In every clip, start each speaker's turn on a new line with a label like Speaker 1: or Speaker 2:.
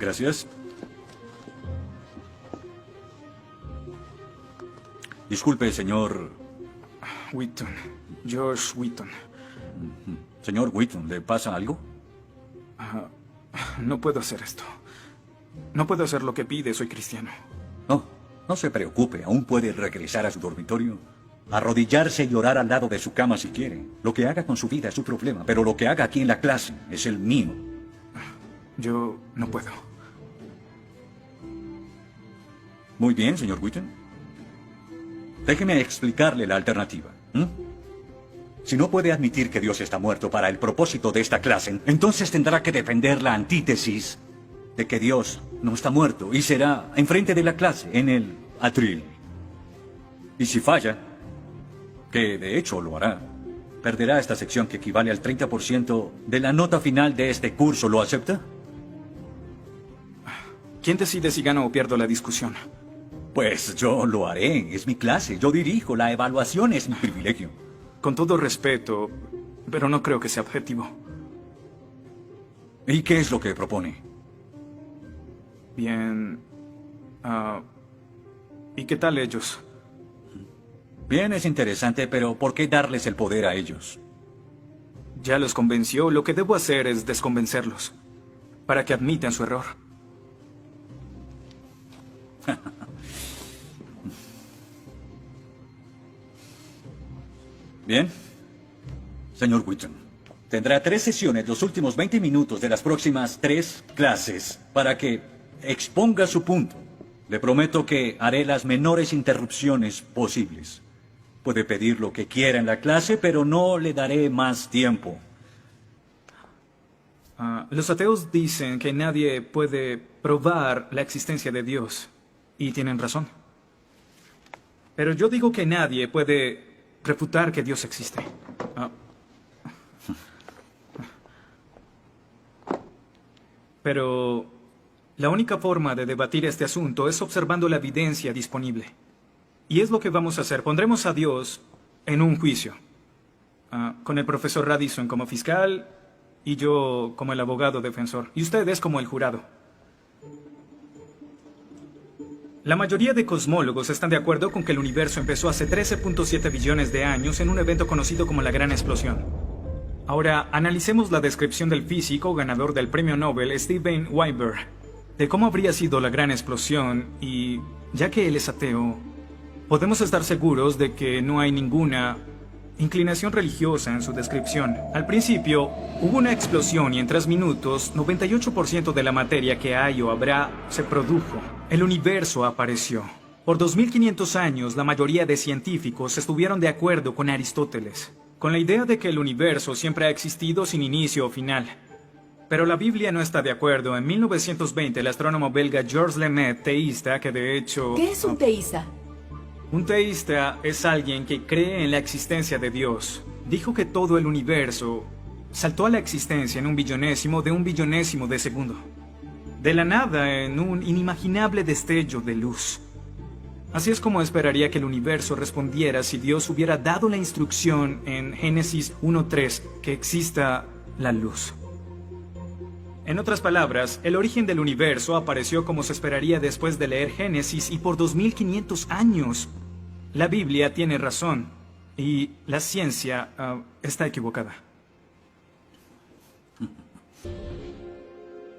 Speaker 1: Gracias. Disculpe, señor...
Speaker 2: Wheaton. Josh Wheaton.
Speaker 1: Señor Wheaton, ¿le pasa algo?
Speaker 2: No puedo hacer esto. No puedo hacer lo que pide, soy cristiano.
Speaker 1: No, no se preocupe, aún puede regresar a su dormitorio. Arrodillarse y orar al lado de su cama si quiere. Lo que haga con su vida es su problema, pero lo que haga aquí en la clase es el mío.
Speaker 2: Yo no puedo.
Speaker 1: Muy bien, señor Wheaton. Déjeme explicarle la alternativa. Si no puede admitir que Dios está muerto para el propósito de esta clase, entonces tendrá que defender la antítesis de que Dios no está muerto y será enfrente de la clase, en el atril. Y si falla, que de hecho lo hará, perderá esta sección que equivale al 30% de la nota final de este curso. ¿Lo acepta?
Speaker 2: ¿Quién decide si gano o pierdo la discusión?
Speaker 1: Pues yo lo haré, es mi clase, yo dirijo, la evaluación es mi privilegio.
Speaker 2: Con todo respeto, pero no creo que sea objetivo.
Speaker 1: ¿Y qué es lo que propone?
Speaker 2: Bien... ¿y qué tal ellos?
Speaker 1: Bien, es interesante, pero ¿por qué darles el poder a ellos?
Speaker 2: Ya los convenció, lo que debo hacer es desconvencerlos, para que admitan su error.
Speaker 1: Bien. Señor Wheaton, tendrá 3 sesiones los últimos 20 minutos de las próximas 3 clases para que exponga su punto. Le prometo que haré las menores interrupciones posibles. Puede pedir lo que quiera en la clase, pero no le daré más tiempo.
Speaker 2: Los ateos dicen que nadie puede probar la existencia de Dios. Y tienen razón. Pero yo digo que nadie puede refutar que Dios existe. Pero la única forma de debatir este asunto es observando la evidencia disponible. Y es lo que vamos a hacer. Pondremos a Dios en un juicio. Con el profesor Radisson como fiscal y yo como el abogado defensor. Y ustedes como el jurado. La mayoría de cosmólogos están de acuerdo con que el universo empezó hace 13.7 billones de años en un evento conocido como la Gran Explosión. Ahora, analicemos la descripción del físico ganador del premio Nobel Steven Weinberg de cómo habría sido la Gran Explosión y, ya que él es ateo, podemos estar seguros de que no hay ninguna inclinación religiosa en su descripción. Al principio, hubo una explosión y en 3 minutos, 98% de la materia que hay o habrá se produjo. El universo apareció. Por 2500 años, la mayoría de científicos estuvieron de acuerdo con Aristóteles, con la idea de que el universo siempre ha existido sin inicio o final. Pero la Biblia no está de acuerdo. En 1920, el astrónomo belga Georges Lemaitre, teísta, que de hecho...
Speaker 3: ¿Qué es un teísta?
Speaker 2: Un teísta es alguien que cree en la existencia de Dios. Dijo que todo el universo saltó a la existencia en un billonésimo de segundo. De la nada, en un inimaginable destello de luz. Así es como esperaría que el universo respondiera si Dios hubiera dado la instrucción en Génesis 1:3 que exista la luz. En otras palabras, el origen del universo apareció como se esperaría después de leer Génesis y por 2500 años. La Biblia tiene razón y la ciencia está equivocada.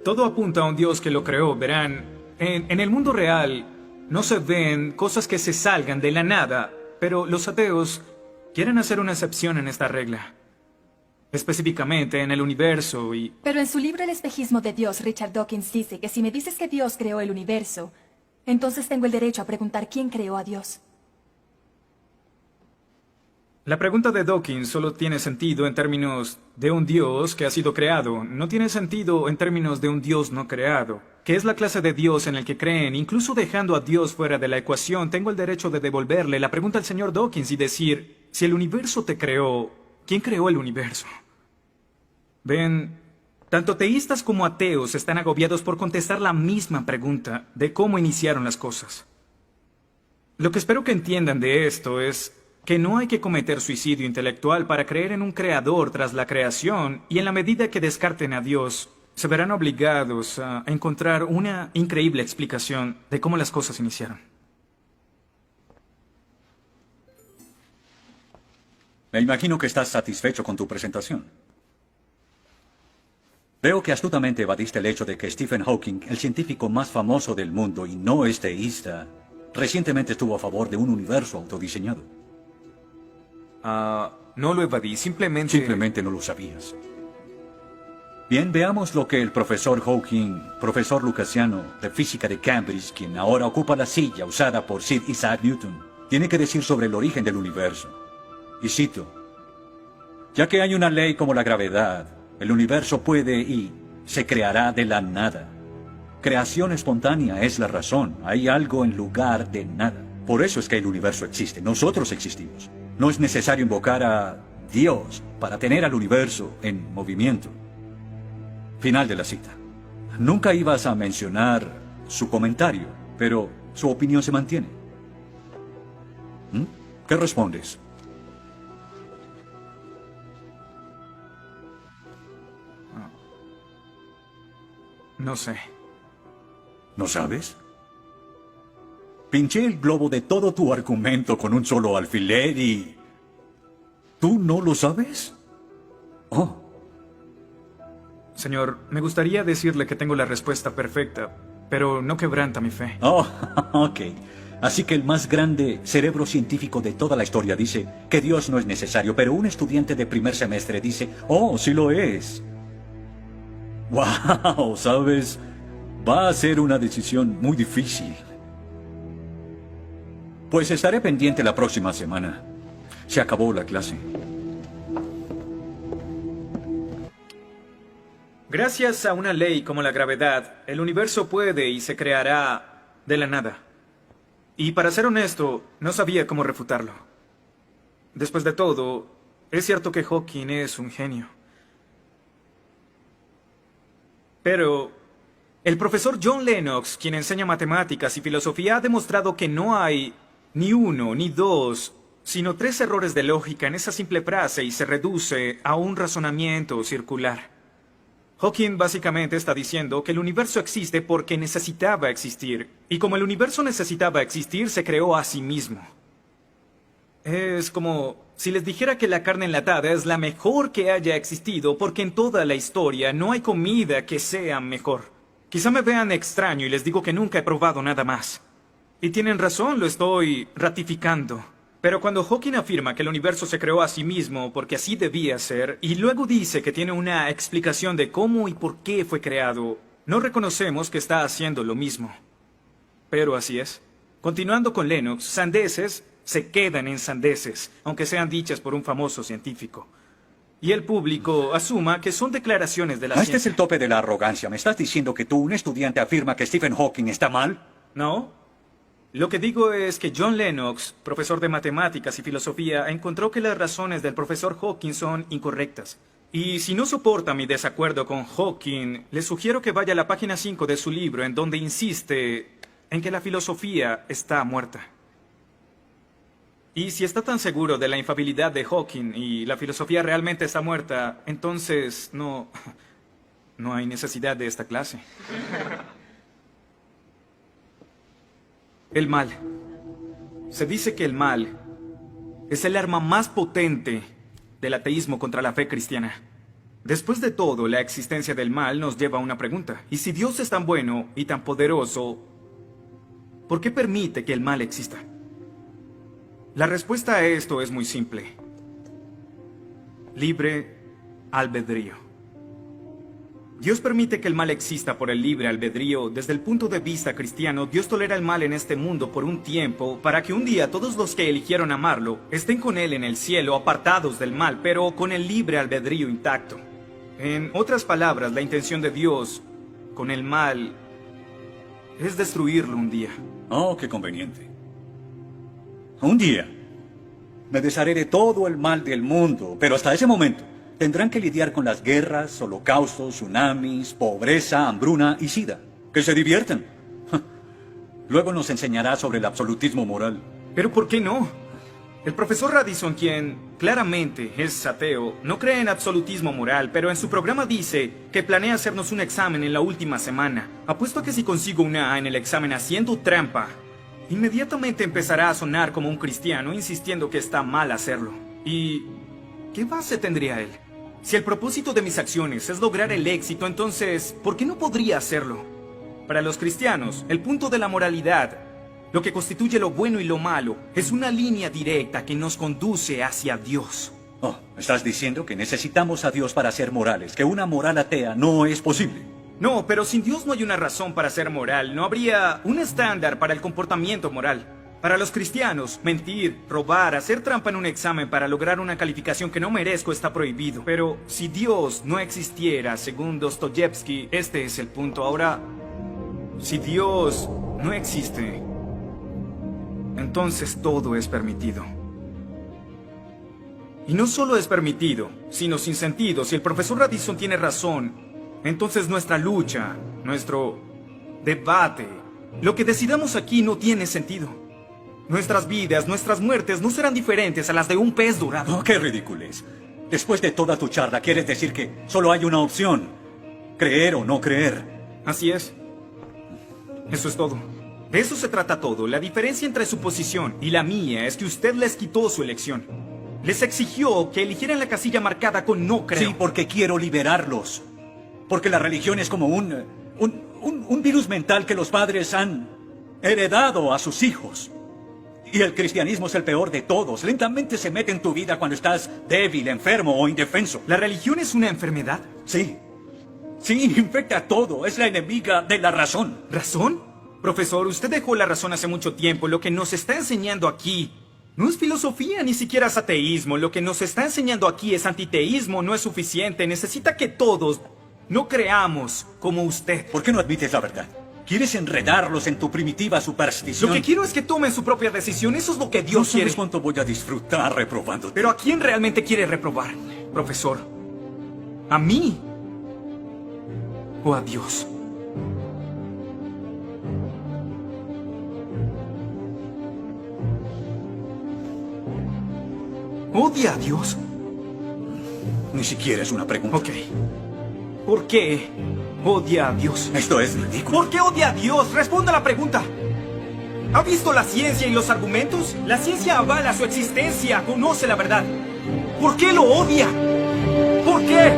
Speaker 2: Todo apunta a un Dios que lo creó, verán. En el mundo real no se ven cosas que se salgan de la nada, pero los ateos quieren hacer una excepción en esta regla. Específicamente en el universo y...
Speaker 3: Pero en su libro El espejismo de Dios, Richard Dawkins dice que si me dices que Dios creó el universo, entonces tengo el derecho a preguntar quién creó a Dios.
Speaker 2: La pregunta de Dawkins solo tiene sentido en términos de un Dios que ha sido creado. No tiene sentido en términos de un Dios no creado. ¿Qué es la clase de Dios en el que creen? Incluso dejando a Dios fuera de la ecuación, tengo el derecho de devolverle la pregunta al señor Dawkins y decir, si el universo te creó, ¿quién creó el universo? Ven, tanto teístas como ateos están agobiados por contestar la misma pregunta de cómo iniciaron las cosas. Lo que espero que entiendan de esto es que no hay que cometer suicidio intelectual para creer en un creador tras la creación, y en la medida que descarten a Dios, se verán obligados a encontrar una increíble explicación de cómo las cosas iniciaron.
Speaker 1: Me imagino que estás satisfecho con tu presentación. Veo que astutamente evadiste el hecho de que Stephen Hawking, el científico más famoso del mundo y no es teísta, recientemente estuvo a favor de un universo autodiseñado.
Speaker 2: No lo evadí, simplemente...
Speaker 1: Simplemente no lo sabías. Bien, veamos lo que el profesor Hawking, profesor lucasiano de física de Cambridge, quien ahora ocupa la silla usada por Sir Isaac Newton, tiene que decir sobre el origen del universo. Y cito: ya que hay una ley como la gravedad, el universo puede y se creará de la nada. Creación espontánea es la razón. Hay algo en lugar de nada. Por eso es que el universo existe. Nosotros existimos. No es necesario invocar a Dios para tener al universo en movimiento. Final de la cita. Nunca ibas a mencionar su comentario, pero su opinión se mantiene. ¿Qué respondes?
Speaker 2: No sé.
Speaker 1: ¿No sabes? Pinché el globo de todo tu argumento con un solo alfiler y... ¿tú no lo sabes? Oh.
Speaker 2: Señor, me gustaría decirle que tengo la respuesta perfecta, pero no quebranta mi fe.
Speaker 1: Oh, ok. Así que el más grande cerebro científico de toda la historia dice que Dios no es necesario, pero un estudiante de primer semestre dice, oh, sí lo es. Wow, ¿sabes? Va a ser una decisión muy difícil. Pues estaré pendiente la próxima semana. Se acabó la clase.
Speaker 2: Gracias a una ley como la gravedad, el universo puede y se creará de la nada. Y para ser honesto, no sabía cómo refutarlo. Después de todo, es cierto que Hawking es un genio. Pero el profesor John Lennox, quien enseña matemáticas y filosofía, ha demostrado que no hay ni uno, ni dos, sino 3 errores de lógica en esa simple frase y se reduce a un razonamiento circular. Hawking básicamente está diciendo que el universo existe porque necesitaba existir, y como el universo necesitaba existir, se creó a sí mismo. Es como si les dijera que la carne enlatada es la mejor que haya existido porque en toda la historia no hay comida que sea mejor. Quizá me vean extraño y les digo que nunca he probado nada más. Y tienen razón, lo estoy ratificando. Pero cuando Hawking afirma que el universo se creó a sí mismo porque así debía ser, y luego dice que tiene una explicación de cómo y por qué fue creado, no reconocemos que está haciendo lo mismo. Pero así es. Continuando con Lennox, sandeces se quedan en sandeces, aunque sean dichas por un famoso científico. Y el público asuma que son declaraciones de la
Speaker 1: Este
Speaker 2: ciencia.
Speaker 1: es el tope de la arrogancia. ¿Me estás diciendo que tú, un estudiante, afirma que Stephen Hawking está mal?
Speaker 2: ¿No? Lo que digo es que John Lennox, profesor de matemáticas y filosofía, encontró que las razones del profesor Hawking son incorrectas. Y si no soporta mi desacuerdo con Hawking, le sugiero que vaya a la página 5 de su libro, en donde insiste en que la filosofía está muerta. Y si está tan seguro de la infalibilidad de Hawking y la filosofía realmente está muerta, entonces no hay necesidad de esta clase. El mal. Se dice que el mal es el arma más potente del ateísmo contra la fe cristiana. Después de todo, la existencia del mal nos lleva a una pregunta. ¿Y si Dios es tan bueno y tan poderoso, por qué permite que el mal exista? La respuesta a esto es muy simple. Libre albedrío. Dios permite que el mal exista por el libre albedrío. Desde el punto de vista cristiano, Dios tolera el mal en este mundo por un tiempo, para que un día todos los que eligieron amarlo estén con Él en el cielo, apartados del mal, pero con el libre albedrío intacto. En otras palabras, la intención de Dios con el mal es destruirlo un día.
Speaker 1: Oh, qué conveniente. Un día me desharé de todo el mal del mundo, pero hasta ese momento tendrán que lidiar con las guerras, holocaustos, tsunamis, pobreza, hambruna y sida. Que se diviertan. Luego nos enseñará sobre el absolutismo moral.
Speaker 2: ¿Pero por qué no? El profesor Radisson, quien claramente es ateo, no cree en absolutismo moral, pero en su programa dice que planea hacernos un examen en la última semana. Apuesto a que si consigo una A en el examen haciendo trampa, inmediatamente empezará a sonar como un cristiano insistiendo que está mal hacerlo. ¿Y qué base tendría él? Si el propósito de mis acciones es lograr el éxito, entonces, ¿por qué no podría hacerlo? Para los cristianos, el punto de la moralidad, lo que constituye lo bueno y lo malo, es una línea directa que nos conduce hacia Dios.
Speaker 1: Oh, ¿estás diciendo que necesitamos a Dios para ser morales? ¿Que una moral atea no es posible?
Speaker 2: No, pero sin Dios no hay una razón para ser moral. No habría un estándar para el comportamiento moral. Para los cristianos, mentir, robar, hacer trampa en un examen para lograr una calificación que no merezco está prohibido. Pero si Dios no existiera, según Dostoyevsky, este es el punto. Ahora, si Dios no existe, entonces todo es permitido. Y no solo es permitido, sino sin sentido. Si el profesor Radisson tiene razón, entonces nuestra lucha, nuestro debate, lo que decidamos aquí no tiene sentido. Nuestras vidas, nuestras muertes no serán diferentes a las de un pez dorado.
Speaker 1: Oh, qué ridiculez. Después de toda tu charla, ¿quieres decir que solo hay una opción? Creer o no creer.
Speaker 2: Así es. Eso es todo. De eso se trata todo. La diferencia entre su posición y la mía es que usted les quitó su elección. Les exigió que eligieran la casilla marcada con no creo.
Speaker 1: Sí, porque quiero liberarlos. Porque la religión es como un virus mental que los padres han heredado a sus hijos. Y el cristianismo es el peor de todos. Lentamente se mete en tu vida cuando estás débil, enfermo o indefenso.
Speaker 2: ¿La religión es una enfermedad?
Speaker 1: Sí. Sí, infecta todo. Es la enemiga de la razón.
Speaker 2: ¿Razón? Profesor, usted dejó la razón hace mucho tiempo. Lo que nos está enseñando aquí no es filosofía, ni siquiera es ateísmo. Lo que nos está enseñando aquí es antiteísmo. No es suficiente. Necesita que todos no creamos como usted.
Speaker 1: ¿Por qué no admites la verdad? ¿Quieres enredarlos en tu primitiva superstición?
Speaker 2: Lo que quiero es que tomen su propia decisión. Eso es lo que Dios
Speaker 1: no sabes
Speaker 2: quiere.
Speaker 1: cuánto voy a disfrutar reprobándote.
Speaker 2: Pero ¿a quién realmente quiere reprobar, profesor? ¿A mí? ¿O a Dios? ¿Odia a Dios?
Speaker 1: Ni siquiera es una pregunta.
Speaker 2: Ok. ¿Por qué odia a Dios?
Speaker 1: Esto es ridículo.
Speaker 2: ¿Por qué odia a Dios? Responda la pregunta. ¿Ha visto la ciencia y los argumentos? La ciencia avala su existencia, conoce la verdad. ¿Por qué lo odia? ¿Por qué?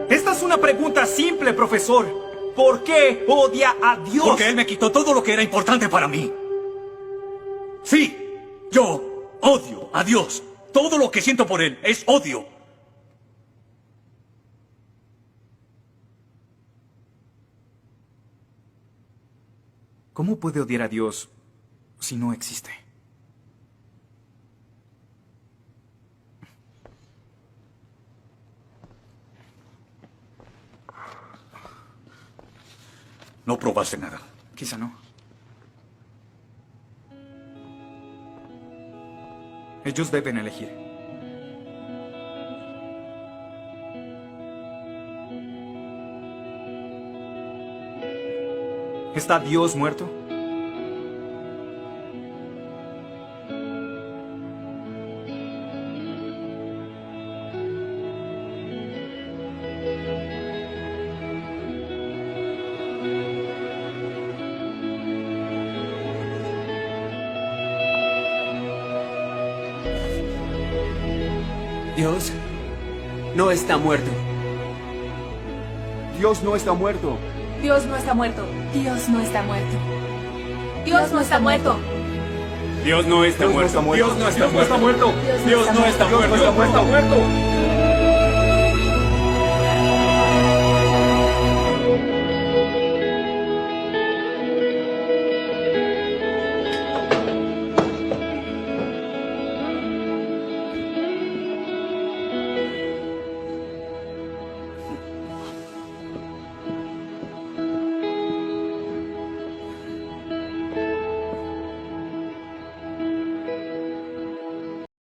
Speaker 2: Esta es una pregunta simple, profesor. ¿Por qué odia a Dios?
Speaker 1: Porque Él me quitó todo lo que era importante para mí. Sí, yo odio a Dios. Todo lo que siento por Él es odio.
Speaker 2: ¿Cómo puede odiar a Dios si no existe?
Speaker 1: No probaste nada.
Speaker 2: Quizá no. Ellos deben elegir. ¿Está Dios muerto?
Speaker 4: Dios no está muerto.
Speaker 5: Dios no está muerto.
Speaker 3: Dios no está muerto. Dios no está muerto. Dios no está muerto.
Speaker 2: Dios no está
Speaker 5: Dios no está muerto.
Speaker 2: Dios no está muerto.
Speaker 3: Dios no está muerto.
Speaker 2: Dios no está muerto.